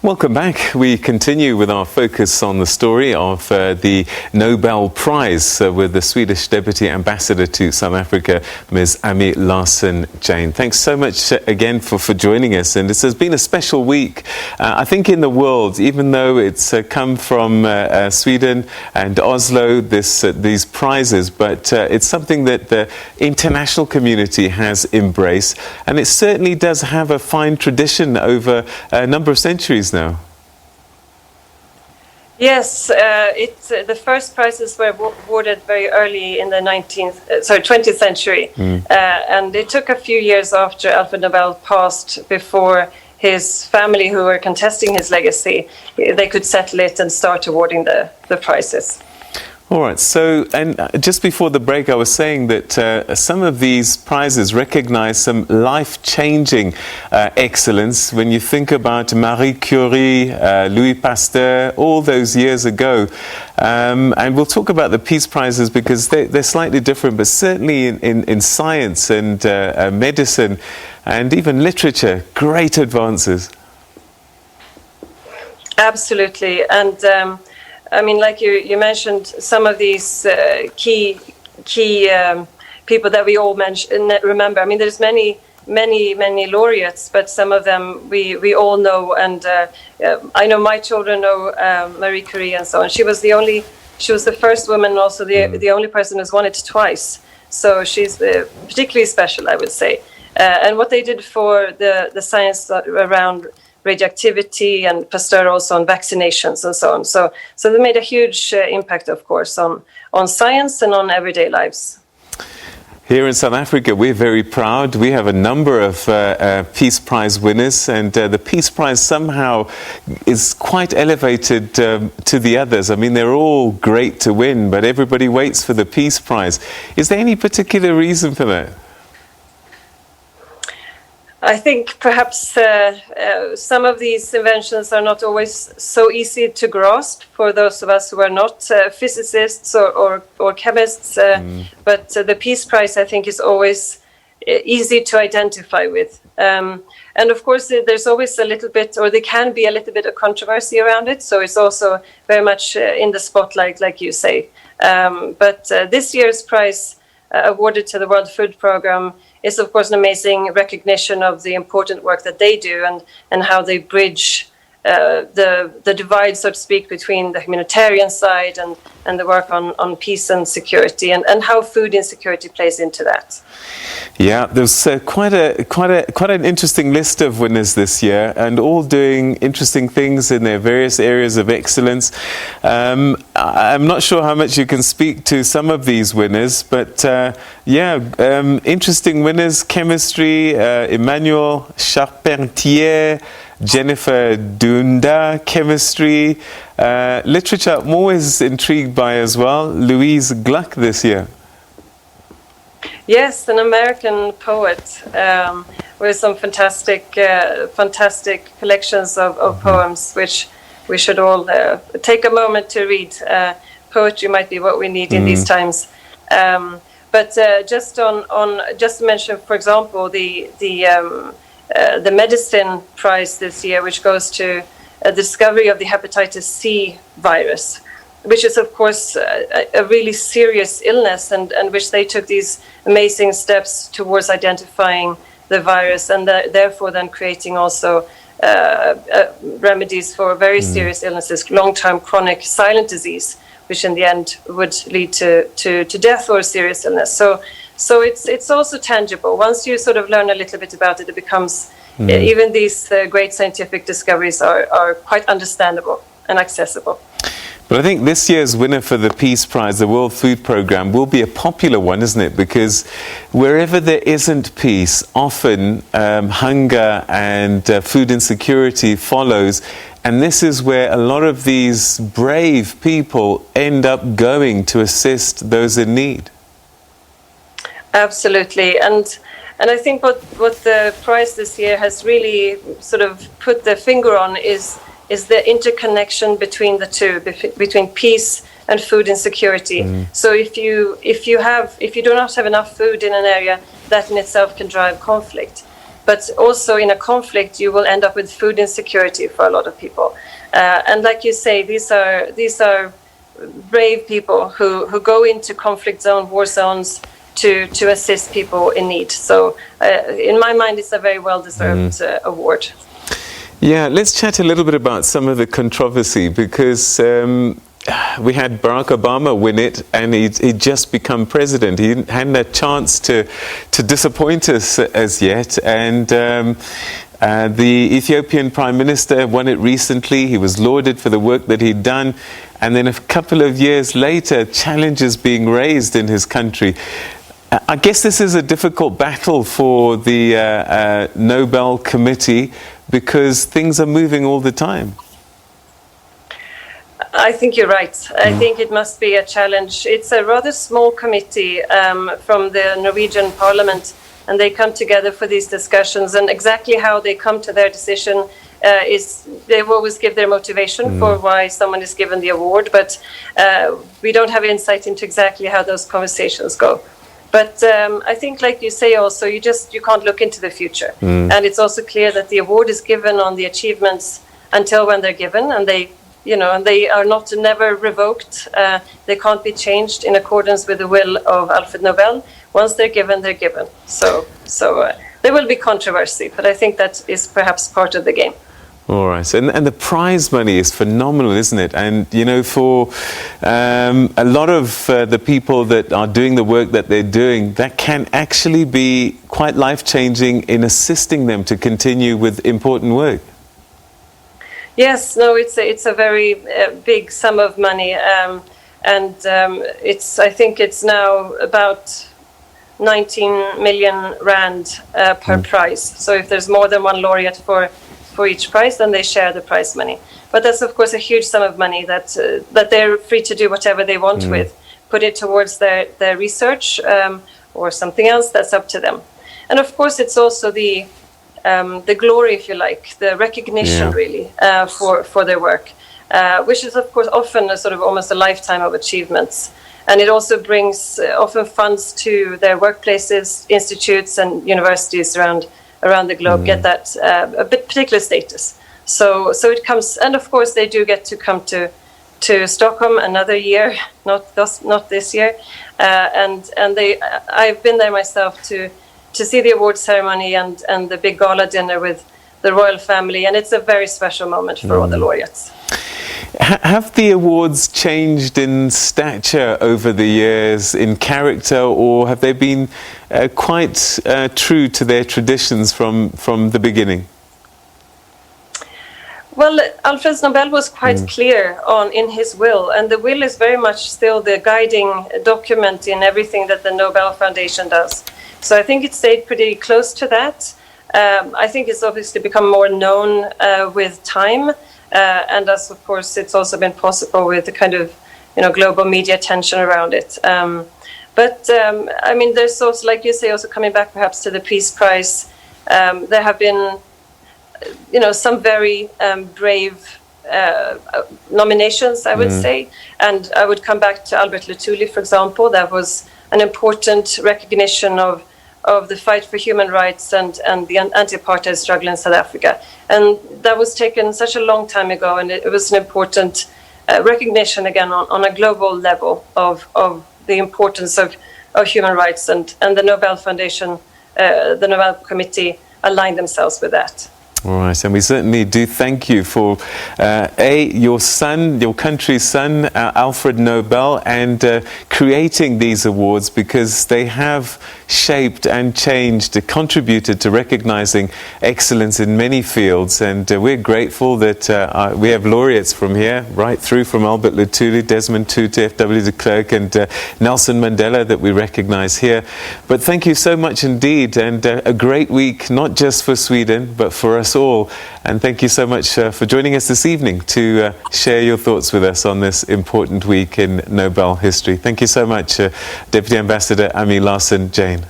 Welcome back. We continue with our focus on the story of the Nobel Prize with the Swedish Deputy Ambassador to South Africa, Ms. Amy Larsson-Jain. Thanks so much again for joining us. And this has been a special week, I think, in the world, even though it's come from Sweden and Oslo, these prizes, but it's something that the international community has embraced. And it certainly does have a fine tradition over a number of centuries now. Yes, the first prizes were awarded very early in the 20th century, and it took a few years after Alfred Nobel passed before his family, who were contesting his legacy, they could settle it and start awarding the prizes. All right, so, and just before the break, I was saying that some of these prizes recognize some life-changing excellence. When you think about Marie Curie, Louis Pasteur, all those years ago, and we'll talk about the Peace Prizes because they're slightly different, but certainly in science and medicine and even literature, great advances. Absolutely, and I mean, like you mentioned, some of these key people that we all remember. I mean, there's many laureates, but some of them we all know. And I know my children know Marie Curie and so on. She was the first woman, and also the only person who's won it twice. So she's particularly special, I would say. And what they did for the science around radioactivity, and Pasteur also on vaccinations and so on. So they made a huge impact, of course, on science and on everyday lives. Here in South Africa, we're very proud. We have a number of Peace Prize winners, and the Peace Prize somehow is quite elevated to the others. I mean, they're all great to win, but everybody waits for the Peace Prize. Is there any particular reason for that? I think perhaps some of these inventions are not always so easy to grasp for those of us who are not physicists or chemists. But the Peace Prize, I think, is always easy to identify with. And of course, there's always a little bit, or there can be a little bit of controversy around it. So it's also very much in the spotlight, like you say. But this year's prize awarded to the World Food Programme is, of course, an amazing recognition of the important work that they do and how they bridge the divide, so to speak, between the humanitarian side and the work on peace and security, and how food insecurity plays into that. Yeah, there's quite an interesting list of winners this year, and all doing interesting things in their various areas of excellence. I'm not sure how much you can speak to some of these winners, but interesting winners: chemistry, Emmanuel Charpentier, Jennifer Dunda, chemistry, literature. I'm always intrigued by as well, Louise Gluck this year. Yes, an American poet with some fantastic collections of poems, which we should all take a moment to read. Poetry might be what we need in these times. But just to mention, for example, the medicine prize this year, which goes to the discovery of the hepatitis C virus, which is, of course, a really serious illness, and which they took these amazing steps towards identifying the virus, and therefore then creating also remedies for very serious illnesses, long-term chronic silent disease, which in the end would lead to death or serious illness. So it's also tangible. Once you sort of learn a little bit about it, it becomes, even these great scientific discoveries are quite understandable and accessible. But I think this year's winner for the Peace Prize, the World Food Programme, will be a popular one, isn't it? Because wherever there isn't peace, often hunger and food insecurity follows. And this is where a lot of these brave people end up going to assist those in need. Absolutely. And I think what the prize this year has really sort of put the finger on is the interconnection between the two, between peace and food insecurity. So if you do not have enough food in an area, that in itself can drive conflict. but also in a conflict you will end up with food insecurity for a lot of people. And like you say, these are brave people who go into conflict zone, war zones, to assist people in need. So in my mind, it's a very well-deserved award. Yeah, let's chat a little bit about some of the controversy, because we had Barack Obama win it, and he'd just become president. He hadn't a chance to disappoint us as yet, and the Ethiopian Prime Minister won it recently. He was lauded for the work that he'd done, and then a couple of years later, challenges being raised in his country. I guess this is a difficult battle for the Nobel Committee, because things are moving all the time. I think you're right. I think it must be a challenge. It's a rather small committee from the Norwegian Parliament, and they come together for these discussions. And exactly how they come to their decision is they always give their motivation for why someone is given the award, but we don't have insight into exactly how those conversations go. But I think, like you say, also you can't look into the future, and it's also clear that the award is given on the achievements until when they're given, and they are never revoked. They can't be changed in accordance with the will of Alfred Nobel. Once they're given, they're given. So there will be controversy, but I think that is perhaps part of the game. All right, and the prize money is phenomenal, isn't it? And for a lot of the people that are doing the work that they're doing, that can actually be quite life-changing in assisting them to continue with important work. Yes, no, it's a very big sum of money, and I think it's now about 19 million rand per prize. So if there's more than one laureate for each prize, then they share the prize money. But that's of course a huge sum of money that they're free to do whatever they want with, put it towards their research or something else. That's up to them. And of course, it's also the glory, if you like, the recognition really for their work, which is of course often a sort of almost a lifetime of achievements. And it also brings often funds to their workplaces, institutes, and universities around the globe get that a bit particular status. So it comes, and of course they do get to come to Stockholm another year, not this year, and I've been there myself to see the award ceremony and the big gala dinner with the royal family, and it's a very special moment for all the laureates. Have the awards changed in stature over the years, in character, or have they been quite true to their traditions from the beginning? Well, Alfred Nobel was quite clear in his will, and the will is very much still the guiding document in everything that the Nobel Foundation does. So I think it stayed pretty close to that. I think it's obviously become more known with time. And as of course, it's also been possible with the kind of global media attention around it. But I mean, there's also, like you say, also coming back perhaps to the Peace Prize. There have been, some very brave nominations, I would say. And I would come back to Albert Luthuli, for example. That was an important recognition of the fight for human rights and the anti-apartheid struggle in South Africa. And that was taken such a long time ago, and it was an important recognition again on a global level of the importance of human rights, and the Nobel Foundation, the Nobel Committee aligned themselves with that. All right, and we certainly do thank you for your son, your country's son, Alfred Nobel, and creating these awards, because they have shaped and changed, contributed to recognizing excellence in many fields, and we're grateful that we have laureates from here, right through from Albert Luthuli, Desmond Tutu, F.W. de Klerk, and Nelson Mandela that we recognize here. But thank you so much indeed, and a great week, not just for Sweden, but for us all. And thank you so much for joining us this evening to share your thoughts with us on this important week in Nobel history. Thank you so much, Deputy Ambassador Ami Larsson-Jain.